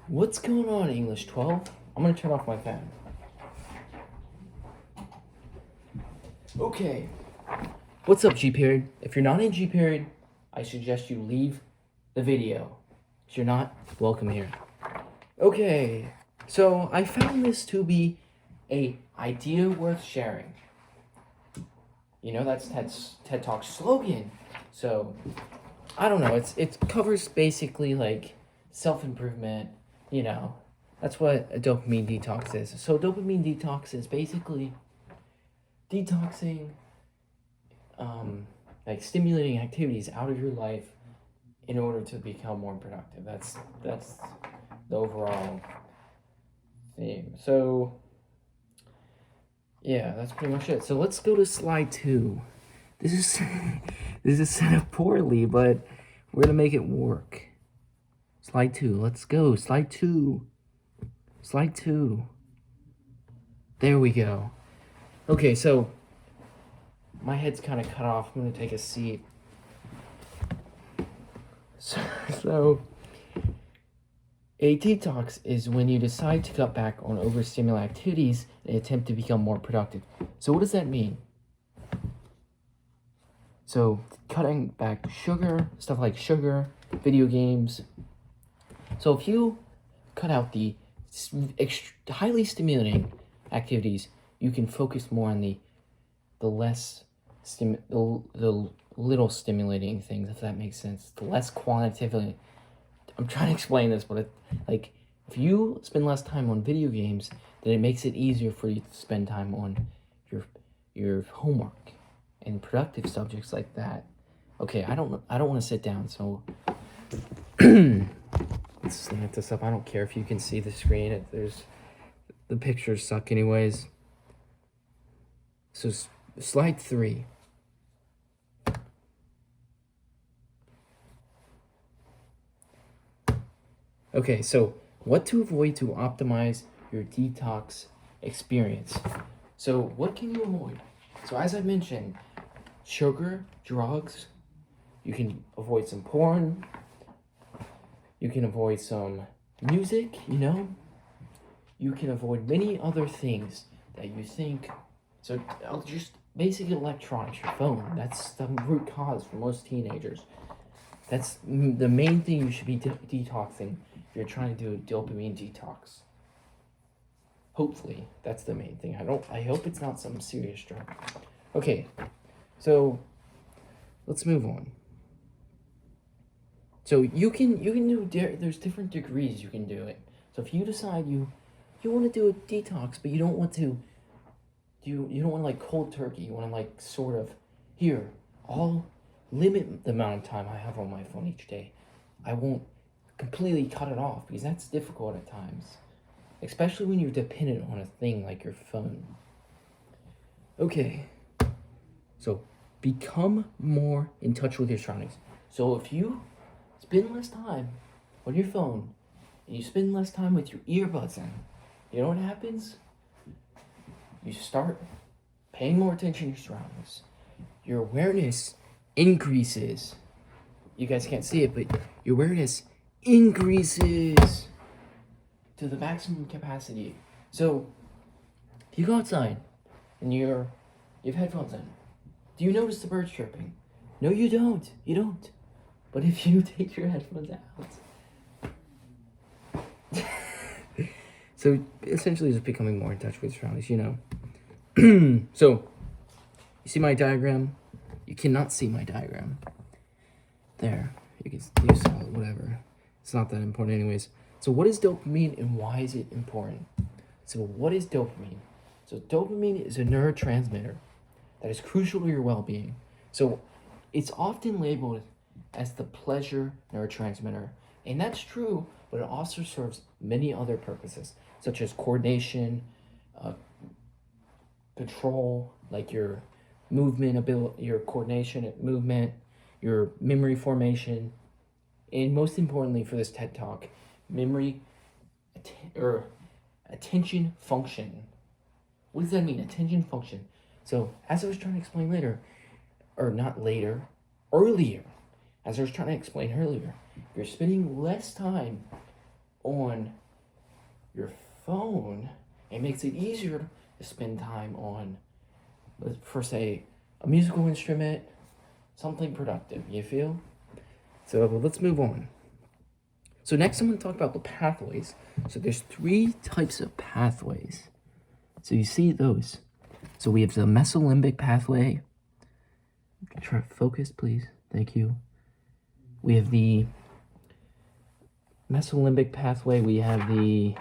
What's going on, English 12? I'm gonna turn off my fan. Okay. What's up, G period? If you're not in G period, I suggest you leave the video. If you're not, welcome here. Okay. So I found this to be a idea worth sharing. You know, that's TED Talk's slogan. So I don't know. It covers basically like self-improvement. You know, that's what a dopamine detox is. So dopamine detox is basically detoxing like stimulating activities out of your life in order to become more productive. That's the overall theme. So yeah, that's pretty much it. So let's go to slide 2. This is set up poorly, but we're gonna make it work. Slide 2. Let's go. Slide 2. Slide 2. There we go. Okay, so my head's kind of cut off. I'm gonna take a seat. So a detox is when you decide to cut back on overstimulating activities and attempt to become more productive. So what does that mean? So cutting back sugar, stuff like sugar, video games. So if you cut out the highly stimulating activities, you can focus more on the less the little stimulating things, if that makes sense. The less quantitatively. I'm trying to explain this, but like if you spend less time on video games, then it makes it easier for you to spend time on your homework and productive subjects like that. Okay, I don't want to sit down, so let's stand this up. I don't care if you can see the screen. The pictures suck anyways. So slide 3. Okay, so what to avoid to optimize your detox experience. So what can you avoid? So as I mentioned, sugar, drugs, you can avoid some porn, you can avoid some music, you know? You can avoid many other things that you think. So just basic electronics, your phone, that's the root cause for most teenagers. That's the main thing you should be detoxing if you're trying to do a dopamine detox. Hopefully, that's the main thing. I hope it's not some serious drug. Okay, so let's move on. So you can do, there's different degrees you can do it. So if you decide you want to do a detox, but you don't want to, you don't want to like cold turkey, you want to like sort of, here, I'll limit the amount of time I have on my phone each day. I won't completely cut it off because that's difficult at times, especially when you're dependent on a thing like your phone. Okay, so become more in touch with your surroundings. So if you spend less time on your phone and you spend less time with your earbuds in, you know what happens? You start paying more attention to your surroundings. Your awareness increases. You guys can't see it, but your awareness increases to the maximum capacity. So if you go outside and you have headphones in, do you notice the birds chirping? No, you don't. You don't. But if you take your headphones out, so essentially just becoming more in touch with surroundings, you know. So you see my diagram? You cannot see my diagram. There, you saw it, whatever. It's not that important anyways. So what is dopamine and why is it important? So what is dopamine? So dopamine is a neurotransmitter that is crucial to your well-being. So it's often labeled as the pleasure neurotransmitter. And that's true, but it also serves many other purposes, such as coordination, control, like your movement ability, your coordination, movement, your memory formation, and most importantly for this TED Talk, memory or attention function. What does that mean? Attention function. So as I was trying to explain later, or not later, earlier, as I was trying to explain earlier, you're spending less time on your phone, it makes it easier to spend time on, for say, a musical instrument, something productive, you feel? So let's move on. So next I'm going to talk about the pathways. So there's 3 types of pathways. So you see those. So we have the mesolimbic pathway. Try to focus, please. Thank you. We have the mesolimbic pathway. We have the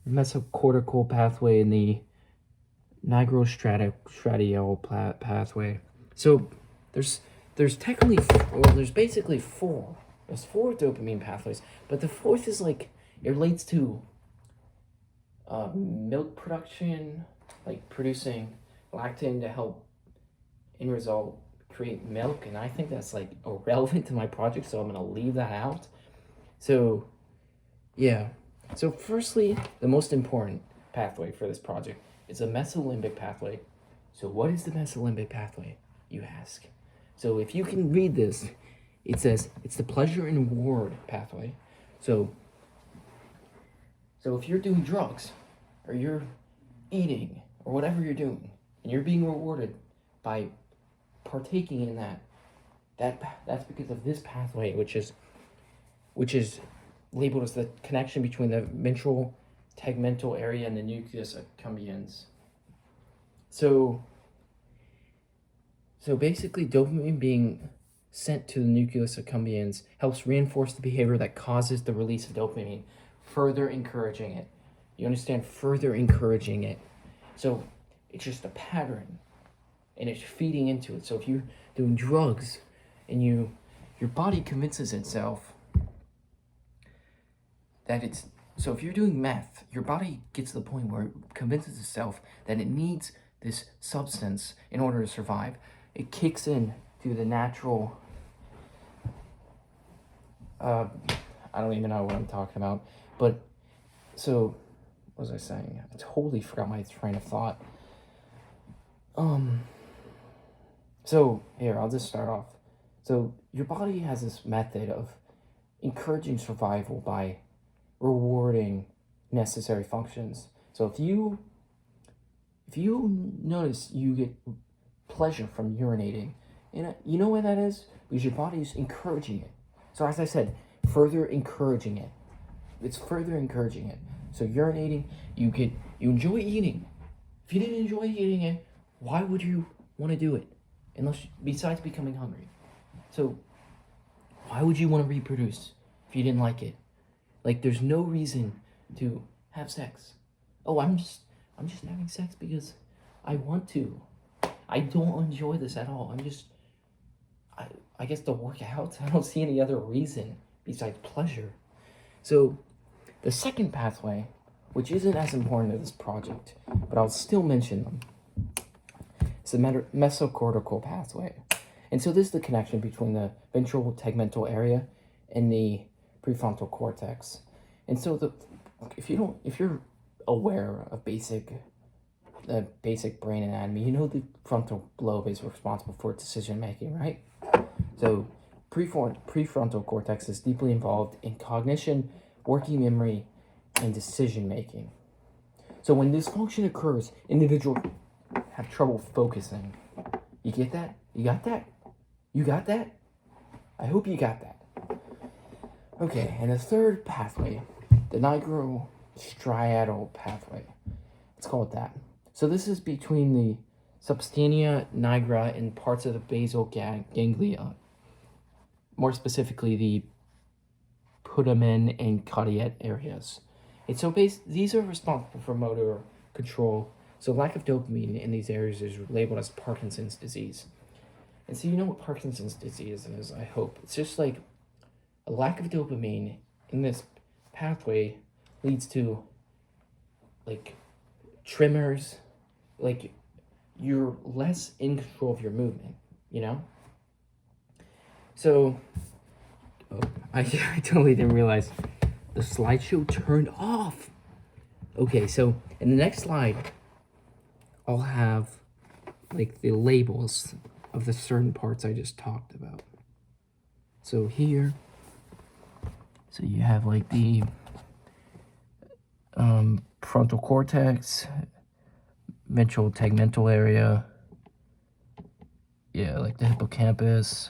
mesocortical pathway and the nigrostradial pathway. So there's technically, there's basically 4. There's 4 dopamine pathways, but the 4th is like, it relates to milk production, like producing lactin to help, in result, create milk, and I think that's like irrelevant to my project, so I'm gonna leave that out. So yeah, so firstly, the most important pathway for this project is a mesolimbic pathway. So what is the mesolimbic pathway, you ask? So if you can read this, it says it's the pleasure and reward pathway. So if you're doing drugs, or you're eating, or whatever you're doing, and you're being rewarded by partaking in that's because of this pathway, which is labeled as the connection between the ventral tegmental area and the nucleus accumbens. So basically, dopamine being sent to the nucleus accumbens helps reinforce the behavior that causes the release of dopamine, further encouraging it. You understand? Further encouraging it. So it's just a pattern, and it's feeding into it. So if you're doing drugs and your body convinces itself that it's, so if you're doing meth, your body gets to the point where it convinces itself that it needs this substance in order to survive. It kicks in through the natural, I don't even know what I'm talking about, but so, what was I saying? I totally forgot my train of thought. So here, I'll just start off. So your body has this method of encouraging survival by rewarding necessary functions. So if you notice you get pleasure from urinating, and you know what that is? Because your body is encouraging it. So as I said, further encouraging it. It's further encouraging it. So urinating, you enjoy eating. If you didn't enjoy eating it, why would you want to do it? Besides becoming hungry. So why would you want to reproduce if you didn't like it? Like, there's no reason to have sex. Oh, I'm just having sex because I want to. I don't enjoy this at all. I guess to work out. I don't see any other reason besides pleasure. So the second pathway, which isn't as important to this project, but I'll still mention them, it's the mesocortical pathway. And so this is the connection between the ventral tegmental area and the prefrontal cortex. And so if you're aware of basic brain anatomy, you know the frontal lobe is responsible for decision making, right? So prefrontal cortex is deeply involved in cognition, working memory, and decision making. So when dysfunction occurs, individuals have trouble focusing. You get that? You got that? You got that? I hope you got that. Okay, and the third pathway, the nigrostriatal pathway. Let's call it that. So this is between the substantia nigra and parts of the basal ganglia. More specifically, the putamen and caudate areas. And so these are responsible for motor control. So lack of dopamine in these areas is labeled as Parkinson's disease. And so you know what Parkinson's disease is, I hope. It's just like a lack of dopamine in this pathway leads to like tremors, like you're less in control of your movement, you know? So, I totally didn't realize the slideshow turned off. Okay, so in the next slide, I'll have like the labels of the certain parts I just talked about. So here, so you have like the frontal cortex, ventral tegmental area, yeah, like the hippocampus,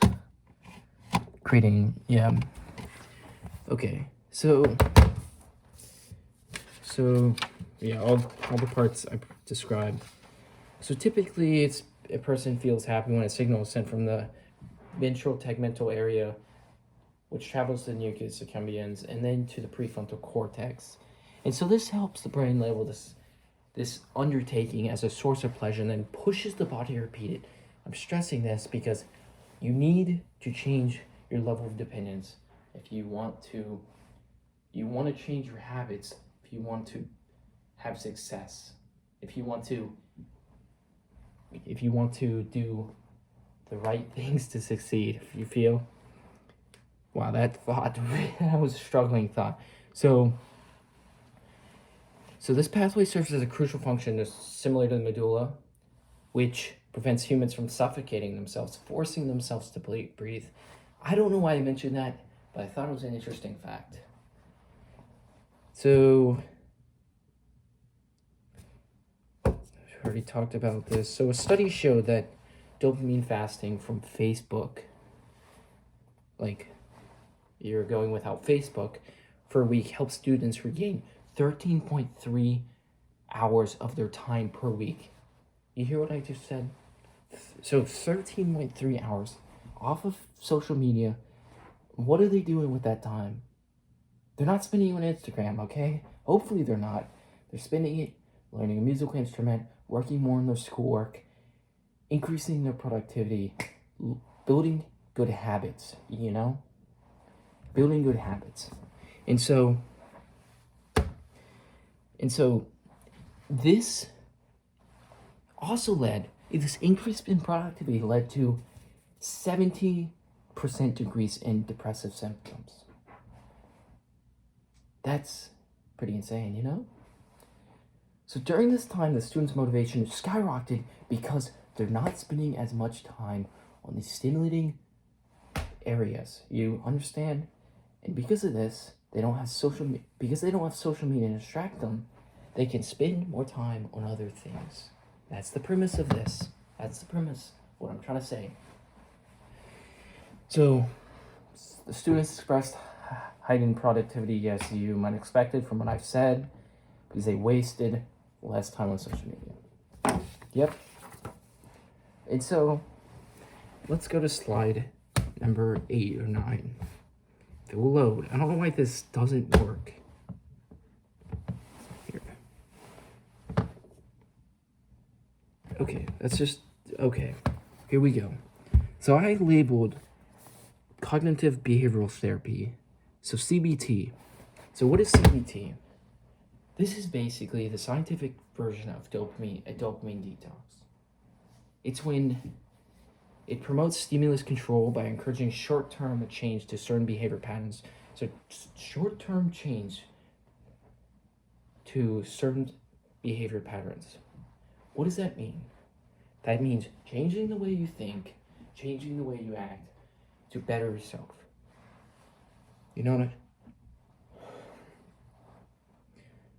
creating, yeah. Okay, so yeah, all the parts I described. So typically, it's a person feels happy when a signal is sent from the ventral tegmental area, which travels to the nucleus accumbens and then to the prefrontal cortex. And so this helps the brain label this undertaking as a source of pleasure and then pushes the body to repeat it. I'm stressing this because you need to change your level of dependence if you want to change your habits, if you want to have success, if you want to do the right things to succeed, if you feel. Wow, that was a struggling thought. So this pathway serves as a crucial function similar to the medulla, which prevents humans from suffocating themselves, forcing themselves to breathe. I don't know why I mentioned that, but I thought it was an interesting fact. So, I already talked about this. So a study showed that dopamine fasting from Facebook, like you're going without Facebook for a week, helps students regain 13.3 hours of their time per week. You hear what I just said? So 13.3 hours off of social media. What are they doing with that time? They're not spending it on Instagram, okay? Hopefully they're not. They're spending it learning a musical instrument, working more on their schoolwork, increasing their productivity, building good habits, you know? Building good habits. And so this also this increase in productivity led to 70% decrease in depressive symptoms. That's pretty insane, you know? So during this time, the students' motivation skyrocketed because they're not spending as much time on these stimulating areas. You understand? And because of this, they don't have social media to distract them. They can spend more time on other things. That's the premise of this. That's the premise of what I'm trying to say. So, the students expressed heightened productivity, as you might expect it from what I've said, because they wasted less time on social media. Yep. And so, let's go to slide number 8 or 9. It will load. I don't know why this doesn't work. Here. Okay, okay. Here we go. So I labeled cognitive behavioral therapy. So CBT. So what is CBT? This is basically the scientific version of a dopamine detox. It's when it promotes stimulus control by encouraging short-term change to certain behavior patterns. So short-term change to certain behavior patterns. What does that mean? That means changing the way you think, changing the way you act to better yourself. You know what?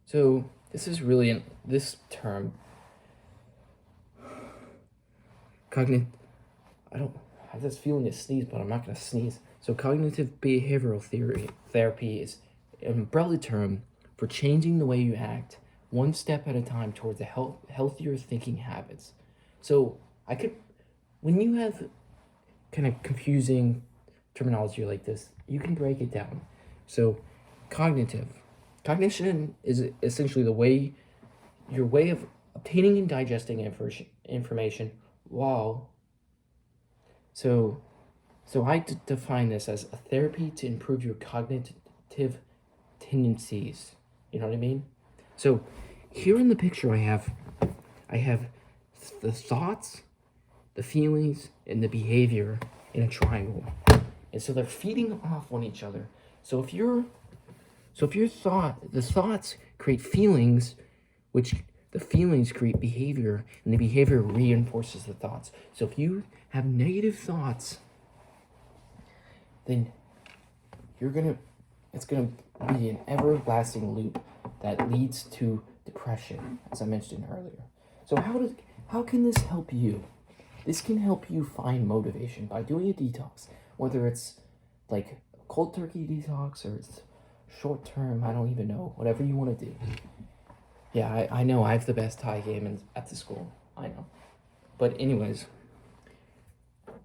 So this is really this term. I have this feeling to sneeze, but I'm not going to sneeze. So cognitive behavioral therapy is an umbrella term for changing the way you act one step at a time towards healthier thinking habits. So when you have kind of confusing terminology like this, you can break it down. So cognition is essentially your way of obtaining and digesting information while So I define this as a therapy to improve your cognitive tendencies. You know what I mean? So here in the picture I have the thoughts, the feelings, and the behavior in a triangle. And so they're feeding off on each other. So if the thoughts create feelings, which the feelings create behavior, and the behavior reinforces the thoughts. So if you have negative thoughts, then it's gonna be an everlasting loop that leads to depression, as I mentioned earlier. So how can this help you? This can help you find motivation by doing a detox, whether it's like cold turkey detox or it's short term, I don't even know, whatever you want to do. Yeah, I know I have the best Thai game at the school. I know. But anyways,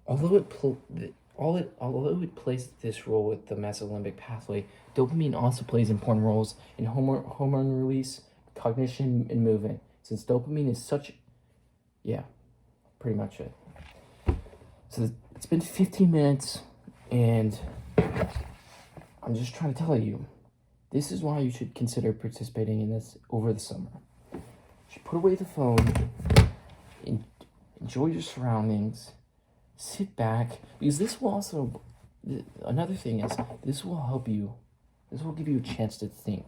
although it plays this role with the mesolimbic pathway, dopamine also plays important roles in hormone release, cognition, and movement. Since dopamine is yeah, pretty much it. So it's been 15 minutes, and I'm just trying to tell you, this is why you should consider participating in this over the summer. You should put away the phone, enjoy your surroundings, sit back, because this will also, another thing is, this will give you a chance to think.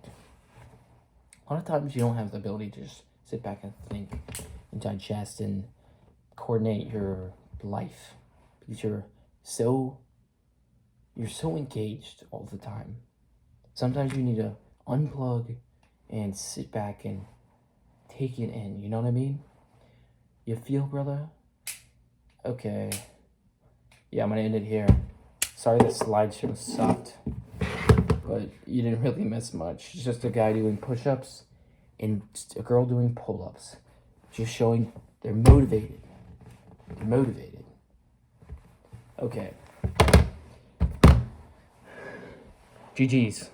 A lot of times you don't have the ability to just sit back and think and digest and coordinate your life because you're so engaged all the time. Sometimes you need to unplug and sit back and take it in, you know what I mean? You feel, brother? Okay. Yeah, I'm gonna end it here. Sorry the slideshow sucked, but you didn't really miss much. It's just a guy doing push-ups and a girl doing pull-ups. Just showing they're motivated. They're motivated. Okay. GG's.